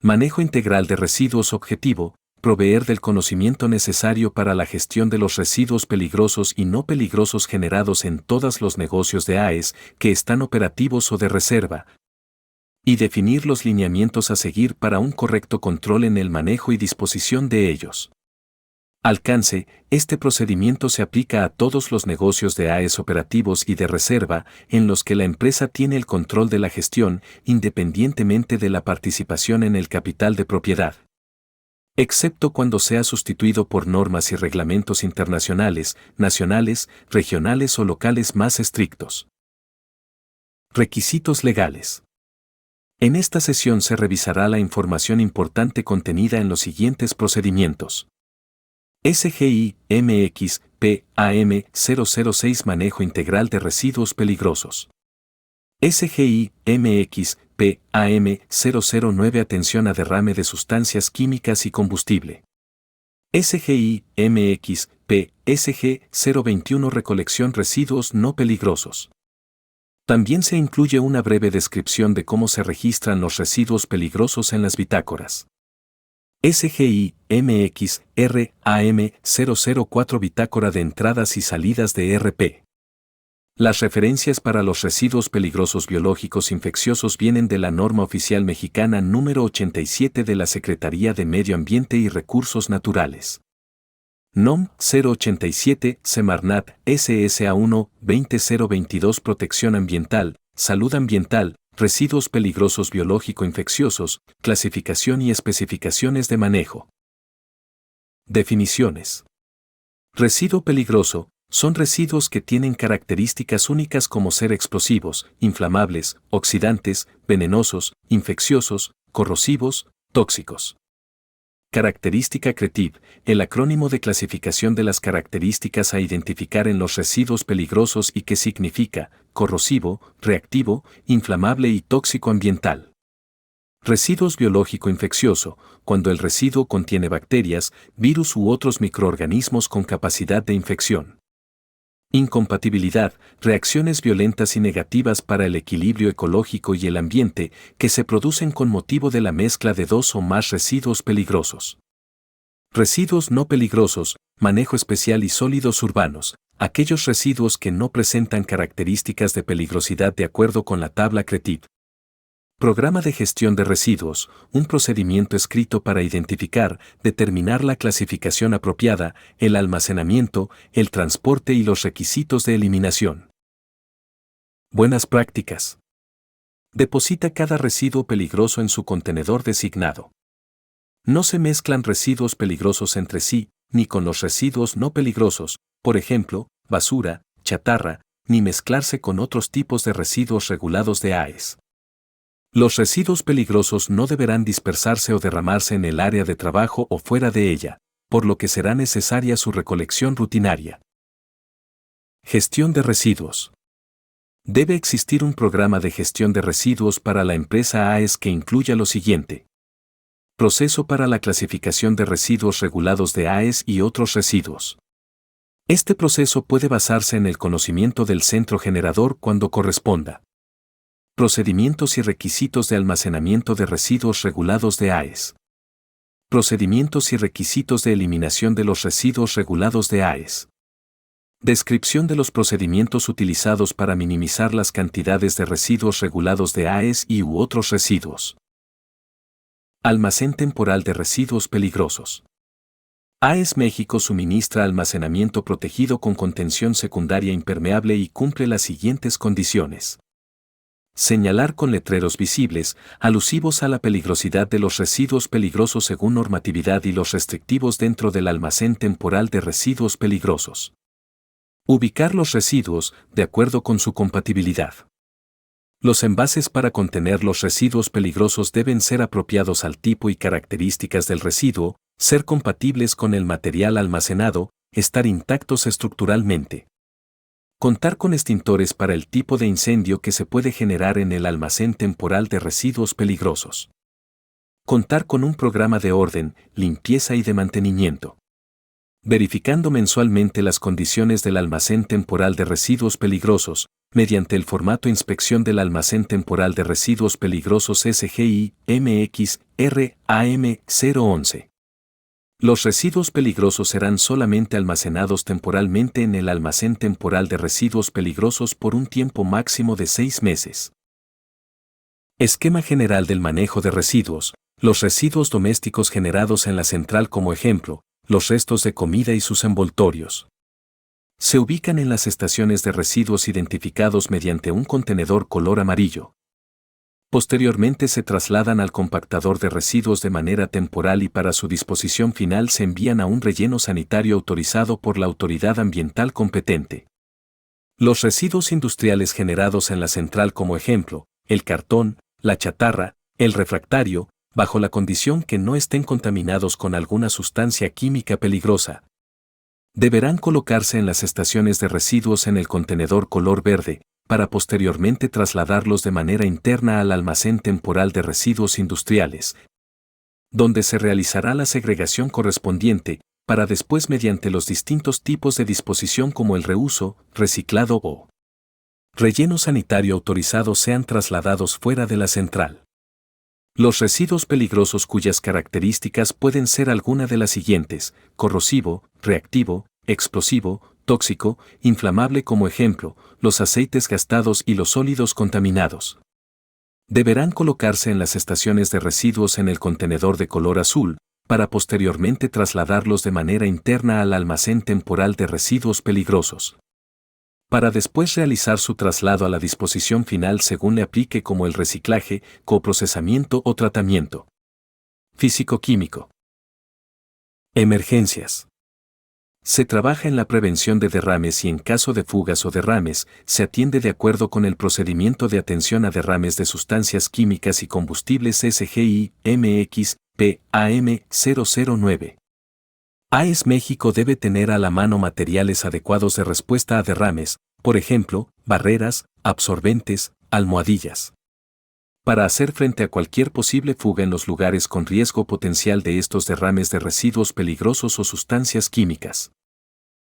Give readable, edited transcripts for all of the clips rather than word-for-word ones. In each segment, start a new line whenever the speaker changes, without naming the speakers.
Manejo integral de residuos. Objetivo: proveer del conocimiento necesario para la gestión de los residuos peligrosos y no peligrosos generados en todos los negocios de AES que están operativos o de reserva, y definir los lineamientos a seguir para un correcto control en el manejo y disposición de ellos. Alcance: este procedimiento se aplica a todos los negocios de AES operativos y de reserva en los que la empresa tiene el control de la gestión, independientemente de la participación en el capital de propiedad, excepto cuando sea sustituido por normas y reglamentos internacionales, nacionales, regionales o locales más estrictos. Requisitos legales. En esta sesión se revisará la información importante contenida en los siguientes procedimientos. SGI, MX, PAM 006 Manejo integral de residuos peligrosos. SGI, MX, PAM 009 Atención a derrame de sustancias químicas y combustible. SGI, MX, PSG 021 Recolección residuos no peligrosos. También se incluye una breve descripción de cómo se registran los residuos peligrosos en las bitácoras. SGI, MX, RAM 004 Bitácora de entradas y salidas de RP. Las referencias para los residuos peligrosos biológicos infecciosos vienen de la norma oficial mexicana número 87 de la Secretaría de Medio Ambiente y Recursos Naturales. NOM 087 Semarnat SSA 1 20022 Protección Ambiental, Salud Ambiental, Residuos peligrosos biológico-infecciosos, clasificación y especificaciones de manejo. Definiciones. Residuo peligroso son residuos que tienen características únicas como ser explosivos, inflamables, oxidantes, venenosos, infecciosos, corrosivos, tóxicos. Característica CRETIV, el acrónimo de clasificación de las características a identificar en los residuos peligrosos y que significa corrosivo, reactivo, inflamable y tóxico ambiental. Residuos biológico-infeccioso, cuando el residuo contiene bacterias, virus u otros microorganismos con capacidad de infección. Incompatibilidad, reacciones violentas y negativas para el equilibrio ecológico y el ambiente que se producen con motivo de la mezcla de dos o más residuos peligrosos. Residuos no peligrosos, manejo especial y sólidos urbanos, aquellos residuos que no presentan características de peligrosidad de acuerdo con la tabla CRETIV. Programa de gestión de residuos, un procedimiento escrito para identificar, determinar la clasificación apropiada, el almacenamiento, el transporte y los requisitos de eliminación. Buenas prácticas. Deposita cada residuo peligroso en su contenedor designado. No se mezclan residuos peligrosos entre sí, ni con los residuos no peligrosos, por ejemplo, basura, chatarra, ni mezclarse con otros tipos de residuos regulados de AES. Los residuos peligrosos no deberán dispersarse o derramarse en el área de trabajo o fuera de ella, por lo que será necesaria su recolección rutinaria. Gestión de residuos. Debe existir un programa de gestión de residuos para la empresa AES que incluya lo siguiente. Proceso para la clasificación de residuos regulados de AES y otros residuos. Este proceso puede basarse en el conocimiento del centro generador cuando corresponda. Procedimientos y requisitos de almacenamiento de residuos regulados de AES. Procedimientos y requisitos de eliminación de los residuos regulados de AES. Descripción de los procedimientos utilizados para minimizar las cantidades de residuos regulados de AES y u otros residuos. Almacén temporal de residuos peligrosos. AES México suministra almacenamiento protegido con contención secundaria impermeable y cumple las siguientes condiciones. Señalar con letreros visibles, alusivos a la peligrosidad de los residuos peligrosos según normatividad y los restrictivos dentro del almacén temporal de residuos peligrosos. Ubicar los residuos, de acuerdo con su compatibilidad. Los envases para contener los residuos peligrosos deben ser apropiados al tipo y características del residuo, ser compatibles con el material almacenado, estar intactos estructuralmente. Contar con extintores para el tipo de incendio que se puede generar en el almacén temporal de residuos peligrosos. Contar con un programa de orden, limpieza y de mantenimiento. verificando mensualmente las condiciones del almacén temporal de residuos peligrosos, mediante el formato Inspección del Almacén Temporal de Residuos Peligrosos SGI MX RAM 011. Los residuos peligrosos serán solamente almacenados temporalmente en el almacén temporal de residuos peligrosos por un tiempo máximo de 6 meses. Esquema general del manejo de residuos. Los residuos domésticos generados en la central, como ejemplo, los restos de comida y sus envoltorios, se ubican en las estaciones de residuos identificados mediante un contenedor color amarillo. Posteriormente se trasladan al compactador de residuos de manera temporal y para su disposición final se envían a un relleno sanitario autorizado por la autoridad ambiental competente. Los residuos industriales generados en la central, como ejemplo, el cartón, la chatarra, el refractario, bajo la condición que no estén contaminados con alguna sustancia química peligrosa, deberán colocarse en las estaciones de residuos en el contenedor color verde, para posteriormente trasladarlos de manera interna al almacén temporal de residuos industriales, donde se realizará la segregación correspondiente, para después mediante los distintos tipos de disposición como el reuso, reciclado o relleno sanitario autorizado sean trasladados fuera de la central. Los residuos peligrosos cuyas características pueden ser alguna de las siguientes: corrosivo, reactivo, explosivo, tóxico, inflamable, como ejemplo, los aceites gastados y los sólidos contaminados. Deberán colocarse en las estaciones de residuos en el contenedor de color azul, para posteriormente trasladarlos de manera interna al almacén temporal de residuos peligrosos, para después realizar su traslado a la disposición final según le aplique, como el reciclaje, coprocesamiento o tratamiento físico-químico. Emergencias. Se trabaja en la prevención de derrames y en caso de fugas o derrames, se atiende de acuerdo con el procedimiento de atención a derrames de sustancias químicas y combustibles SGI MX PAM 009. AES México debe tener a la mano materiales adecuados de respuesta a derrames, por ejemplo, barreras, absorbentes, almohadillas, para hacer frente a cualquier posible fuga en los lugares con riesgo potencial de estos derrames de residuos peligrosos o sustancias químicas.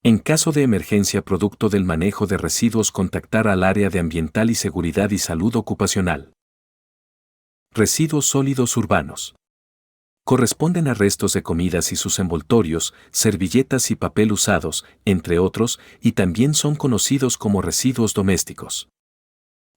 En caso de emergencia producto del manejo de residuos, contactar al área de Ambiental y Seguridad y Salud Ocupacional. Residuos sólidos urbanos. Corresponden a restos de comidas y sus envoltorios, servilletas y papel usados, entre otros, y también son conocidos como residuos domésticos.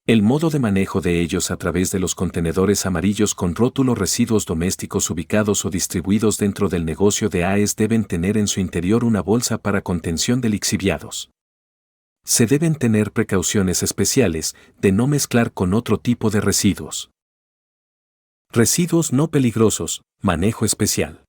El modo de manejo de ellos a través de los contenedores amarillos con rótulo residuos domésticos ubicados o distribuidos dentro del negocio de AES deben tener en su interior una bolsa para contención de lixiviados. Se deben tener precauciones especiales de no mezclar con otro tipo de residuos. Residuos no peligrosos, manejo especial.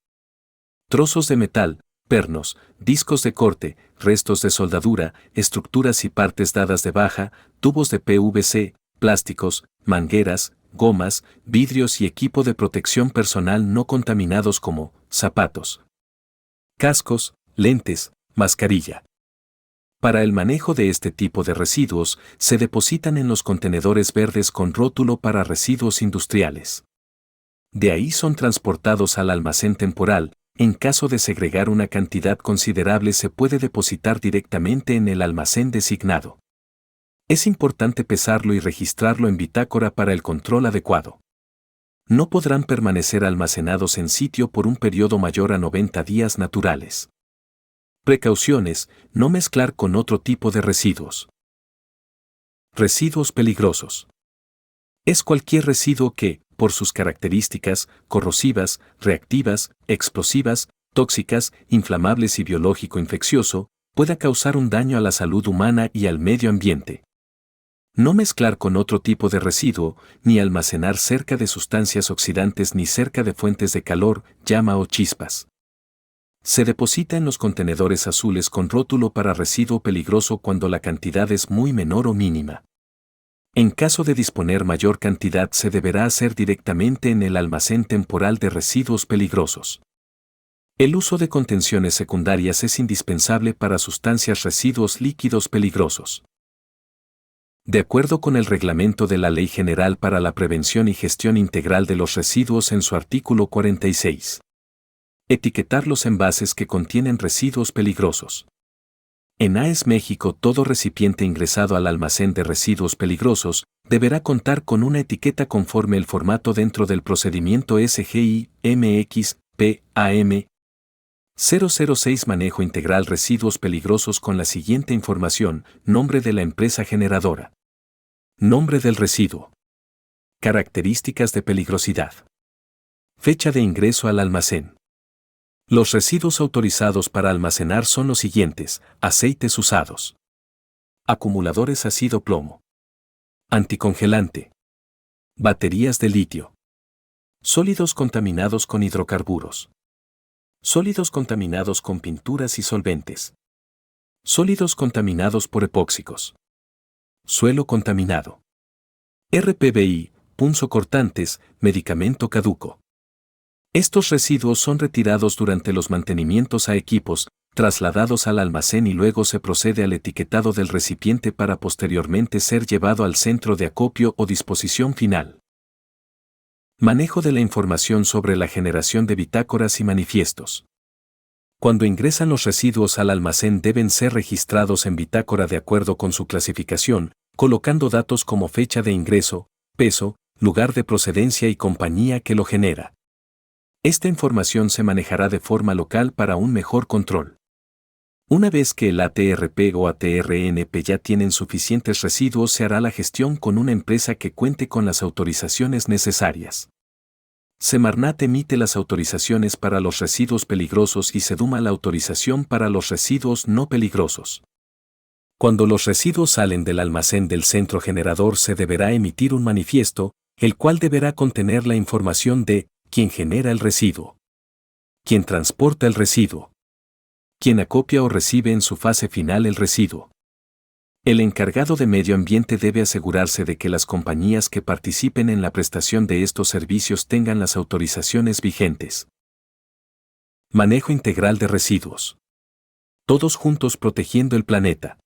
Trozos de metal, pernos, discos de corte, restos de soldadura, estructuras y partes dadas de baja, tubos de PVC, plásticos, mangueras, gomas, vidrios y equipo de protección personal no contaminados como zapatos, cascos, lentes, mascarilla. Para el manejo de este tipo de residuos, se depositan en los contenedores verdes con rótulo para residuos industriales. De ahí son transportados al almacén temporal. En caso de segregar una cantidad considerable, se puede depositar directamente en el almacén designado. Es importante pesarlo y registrarlo en bitácora para el control adecuado. No podrán permanecer almacenados en sitio por un periodo mayor a 90 días naturales. Precauciones: no mezclar con otro tipo de residuos. Residuos peligrosos. Es cualquier residuo que, por sus características corrosivas, reactivas, explosivas, tóxicas, inflamables y biológico-infeccioso, pueda causar un daño a la salud humana y al medio ambiente. No mezclar con otro tipo de residuo, ni almacenar cerca de sustancias oxidantes ni cerca de fuentes de calor, llama o chispas. Se deposita en los contenedores azules con rótulo para residuo peligroso cuando la cantidad es muy menor o mínima. En caso de disponer mayor cantidad, se deberá hacer directamente en el almacén temporal de residuos peligrosos. El uso de contenciones secundarias es indispensable para sustancias residuos líquidos peligrosos. De acuerdo con el reglamento de la Ley General para la Prevención y Gestión Integral de los Residuos en su artículo 46. Etiquetar los envases que contienen residuos peligrosos. En AES México, todo recipiente ingresado al almacén de residuos peligrosos deberá contar con una etiqueta conforme el formato dentro del procedimiento SGI MX PAM 006. Manejo integral residuos peligrosos con la siguiente información: nombre de la empresa generadora, nombre del residuo, características de peligrosidad, fecha de ingreso al almacén. Los residuos autorizados para almacenar son los siguientes: aceites usados, acumuladores ácido plomo, anticongelante, baterías de litio, sólidos contaminados con hidrocarburos, sólidos contaminados con pinturas y solventes, sólidos contaminados por epóxicos, suelo contaminado, RPBI, punzocortantes, medicamento caduco. Estos residuos son retirados durante los mantenimientos a equipos, trasladados al almacén y luego se procede al etiquetado del recipiente para posteriormente ser llevado al centro de acopio o disposición final. Manejo de la información sobre la generación de bitácoras y manifiestos. Cuando ingresan los residuos al almacén deben ser registrados en bitácora de acuerdo con su clasificación, colocando datos como fecha de ingreso, peso, lugar de procedencia y compañía que lo genera. Esta información se manejará de forma local para un mejor control. Una vez que el ATRP o ATRNP ya tienen suficientes residuos, se hará la gestión con una empresa que cuente con las autorizaciones necesarias. Semarnat emite las autorizaciones para los residuos peligrosos y Seduma la autorización para los residuos no peligrosos. Cuando los residuos salen del almacén del centro generador se deberá emitir un manifiesto, el cual deberá contener la información de quien genera el residuo, quien transporta el residuo, quien acopia o recibe en su fase final el residuo. El encargado de medio ambiente debe asegurarse de que las compañías que participen en la prestación de estos servicios tengan las autorizaciones vigentes. Manejo integral de residuos. Todos juntos protegiendo el planeta.